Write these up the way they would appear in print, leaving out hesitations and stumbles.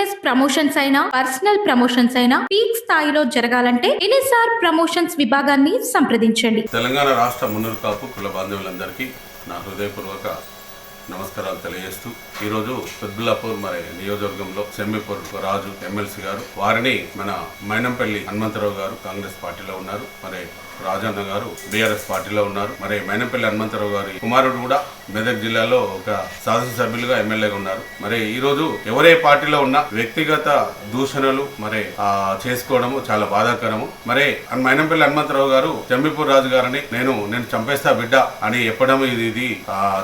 Business promotions అయినా personal promotions అయినా peak స్థాయిలో జరగాలంటే ఎన్ఎస్ఆర్ ప్రమోషన్స్ విభాగాన్ని సంప్రదించండి. తెలంగాణ రాష్ట్ర మున్నూరు కాపు కుల బాంధవులందరికీ నా హృదయపూర్వక నమస్కారాలు తెలియజేస్తూ ఈరోజు పెద్బుల్లాపూర్ మరి నియోజకవర్గంలో సెమ్మిపూర్ రాజు ఎమ్మెల్సీ గారు వారిని మన మైనంపల్లి హనుమంతరావు గారు కాంగ్రెస్ పార్టీలో ఉన్నారు, మరి రాజన్న గారు బీఆర్ఎస్ పార్టీలో ఉన్నారు. మరి మైనంపల్లి హనుమంతరావు గారి కుమారుడు కూడా మెదక్ జిల్లాలో ఒక శాసనసభ్యులుగా ఎమ్మెల్యేగా ఉన్నారు. మరి ఈ రోజు ఎవరే పార్టీలో ఉన్నా వ్యక్తిగత దూషణలు మరి చేసుకోవడము చాలా బాధాకరము. మరి మైనంపల్లి హనుమంతరావు గారు జంబిపూర్ రాజు గారిని నేను చంపేస్తా బిడ్డ అని చెప్పడం ఇది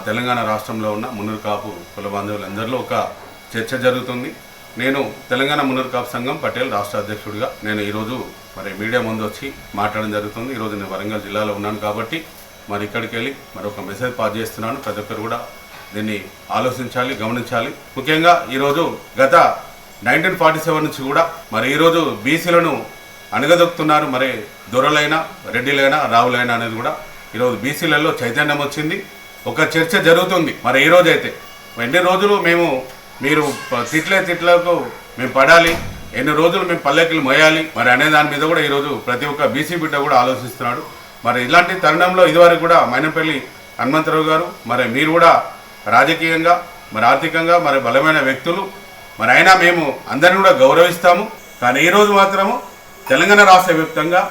తెలంగాణ రాష్ట్రంలో ఉన్న మున్నూరు కాపు కుల బాంధవులందరిలో ఒక చర్చ జరుగుతుంది. నేను తెలంగాణ మున్నూరు కాపు సంఘం పటేల్ రాష్ట్ర అధ్యక్షుడిగా నేను ఈరోజు మరి మీడియా ముందు వచ్చి మాట్లాడడం జరుగుతుంది. ఈరోజు నేను వరంగల్ జిల్లాలో ఉన్నాను కాబట్టి మరి ఇక్కడికి వెళ్ళి మరి ఒక మెసేజ్ పాస్ చేస్తున్నాను. ప్రతి ఒక్కరు కూడా దీన్ని ఆలోచించాలి, గమనించాలి. ముఖ్యంగా ఈరోజు గత 1947 నుంచి కూడా మరి ఈరోజు బీసీలను అణగదొక్కుతున్నారు. మరి దొరలైనా రెడ్డిలైనా రావులైనా అనేది కూడా ఈరోజు బీసీలలో చైతన్యం వచ్చింది, ఒక చర్చ జరుగుతుంది. మరి ఈ రోజైతే ఎన్ని రోజులు మీరు తిట్లకు మేము పడాలి, ఎన్ని రోజులు మేము పల్లెకిలు మోయాలి మరి అనే దాని మీద కూడా ఈరోజు ప్రతి ఒక్క బీసీ బిడ్డ కూడా ఆలోచిస్తున్నాడు. మరి ఇలాంటి తరుణంలో ఇదివరకు కూడా మైనంపల్లి హనుమంతరావు గారు మరి మీరు కూడా రాజకీయంగా మరి ఆర్థికంగా మరి బలమైన వ్యక్తులు, మరి అయినా మేము అందరిని కూడా గౌరవిస్తాము. కానీ ఈరోజు మాత్రము తెలంగాణ రాష్ట్ర వ్యాప్తంగా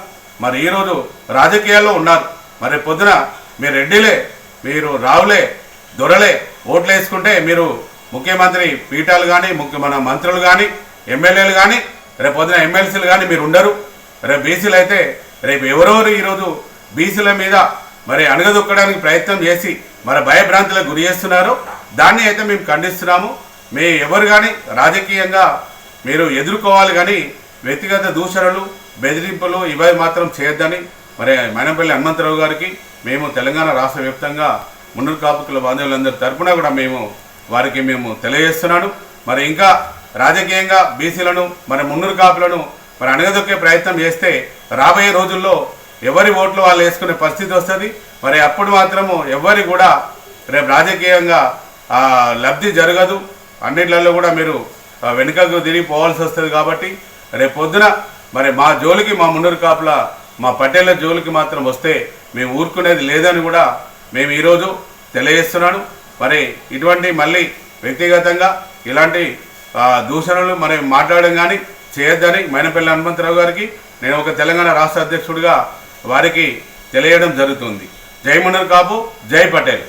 మరి ఈరోజు రాజకీయాల్లో ఉన్నారు. మరి పొద్దున మీరు రెడ్డిలే, మీరు రావులే, దొరలే ఓట్లు వేసుకుంటే మీరు ముఖ్యమంత్రి పీఠాలు కానీ మన మంత్రులు కానీ ఎమ్మెల్యేలు కానీ రేపు పొద్దున ఎమ్మెల్సీలు కానీ మీరు ఉండరు. రేపు బీసీలు అయితే రేపు ఎవరెవరు ఈరోజు బీసీల మీద మరి అణగదొక్కడానికి ప్రయత్నం చేసి మరి భయభ్రాంతులకు గురి చేస్తున్నారో దాన్ని అయితే మేము ఖండిస్తున్నాము. ఎవరు కానీ రాజకీయంగా మీరు ఎదుర్కోవాలి, కానీ వ్యక్తిగత దూషణలు బెదిరింపులు ఇవి మాత్రం చేయొద్దని మరి మైనంపల్లి హనుమంతరావు గారికి మేము తెలంగాణ రాష్ట్ర వ్యాప్తంగా మున్నూరు కాపు కుల బాంధవులందరి తరఫున కూడా వారికి తెలియజేస్తున్నాను. మరి ఇంకా రాజకీయంగా బీసీలను మరి మున్నూరు కాపులను మరి అణగదొక్కే ప్రయత్నం చేస్తే రాబోయే రోజుల్లో ఎవరి ఓట్లు వాళ్ళు వేసుకునే పరిస్థితి వస్తుంది. మరి అప్పుడు మాత్రము ఎవరి కూడా రేపు రాజకీయంగా లబ్ధి జరగదు, అన్నిట్లలో కూడా మీరు వెనుకకు తిరిగి పోవాల్సి వస్తుంది. కాబట్టి రేపు పొద్దున మరి మా జోలికి మా మున్నూరు కాపుల మా పటేళ్ల జోలికి మాత్రం వస్తే మేము ఊరుకునేది లేదని కూడా మేము ఈరోజు తెలియజేస్తున్నాను. మరి ఇటువంటి మళ్ళీ వ్యక్తిగతంగా ఇలాంటి దూషణలు మరి మాట్లాడడం కానీ చేయొద్దని మైనంపల్లి హనుమంతరావు గారికి నేను ఒక తెలంగాణ రాష్ట్ర అధ్యక్షుడిగా వారికి తెలియడం జరుగుతుంది. జై మున్నూరు కాపు, జై పటేల్.